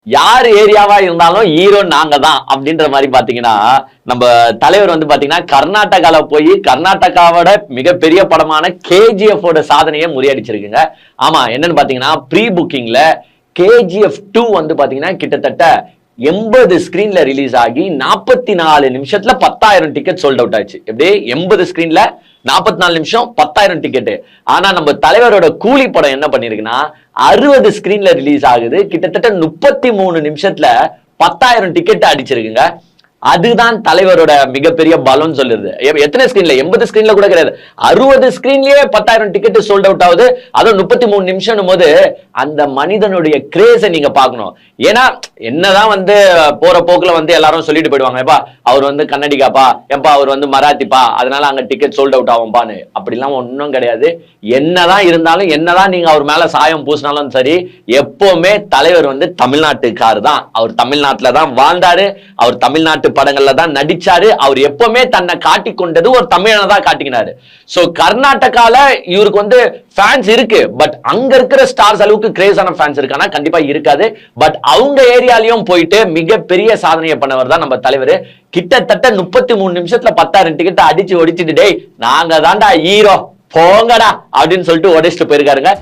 யார் ஏரியாவா இருந்தாலும் ஹீரோ நாங்க தான் அப்படின்ற மாதிரி பாத்தீங்கன்னா நம்ம தலைவர் வந்து பாத்தீங்கன்னா கர்நாடகால போய் கர்நாடகாவோட மிகப்பெரிய படமான கேஜிஎஃப் ஓட சாதனையை முறியடிச்சிருக்குங்க. ஆமா, என்னன்னு பாத்தீங்கன்னா ப்ரீ புக்கிங்ல கேஜிஎஃப் 2 வந்து பாத்தீங்கன்னா கிட்டத்தட்ட 80 ஸ்கிரீன்ல ரிலீஸ் ஆகி 44 நிமிஷத்துல 10,000 டிக்கெட் சோல்ட் அவுட் ஆச்சு. எப்படி 80 ஸ்கிரீன்ல 44 நிமிஷம் 10,000 டிக்கெட். ஆனா நம்ம தலைவரோட கூலி படம் என்ன பண்ணிருக்குன்னா 60 ஸ்கிரீன்ல ரிலீஸ் ஆகுது, கிட்டத்தட்ட 33 நிமிஷத்துல 10,000 டிக்கெட் அடிச்சிருக்குங்க. அதுதான் தலைவரோட மிகப்பெரிய பலம் சொல்லுது. எத்தனை ஸ்கிரீன்ல 80 ஸ்கிரீன்ல கூட கிடையாது, 60 ஸ்கிரீன்லயே 10,000 டிக்கெட் சோல்ட் அவுட் ஆகுது, அதுவும் 33 நிமிஷம் போது அந்த மனிதனுடைய கிரேஸை நீங்க பார்க்கணும். ஏன்னா என்னதான் வந்து போற போக்குல வந்து எல்லாரும் சொல்லிட்டு போயிடுவாங்க, எப்பா அவர் வந்து கன்னடிகாப்பா, எப்பா அவர் வந்து மராத்திப்பா, அதனால அங்க டிக்கெட் சோல்ட் அவுட் ஆகும்பான்னு. அப்படிலாம் ஒன்றும் கிடையாது. என்னதான் இருந்தாலும் என்னதான் நீங்க அவர் மேல சாயம் பூசினாலும் சரி, எப்பவுமே தலைவர் வந்து தமிழ்நாட்டுக்காரு தான். அவர் தமிழ்நாட்டுல தான் வாழ்ந்தாரு, அவர் தமிழ்நாட்டு படங்கள்ல தான் நடிச்சாரு. அவர் எப்பவுமே தன்னை காட்டிக் கொண்டது ஒரு தமிழனை தான் காட்டிக்கினாரு. சோ கர்நாடகால இவருக்கு வந்து ஃபேன்ஸ் இருக்கு, பட் அங்க இருக்கிற ஸ்டார்ஸ் அளவுக்கு கிரேஸான ஃபேன்ஸ் இருக்கானா கண்டிப்பா இருக்காது. பட் அவங்க ஏரியாலையும் போயிட்டு மிகப்பெரிய சாதனையை பண்ணவர் தான் நம்ம தலைவர். கிட்டத்தட்ட 33 நிமிஷத்துல 10,000 டிக்கெட் அடிச்சு ஒடிச்சுட்டு, டேய் நாங்க தான்டா ஹீரோ போங்கடா அப்படின்னு சொல்லிட்டு உடைச்சிட்டு போயிருக்காருங்க.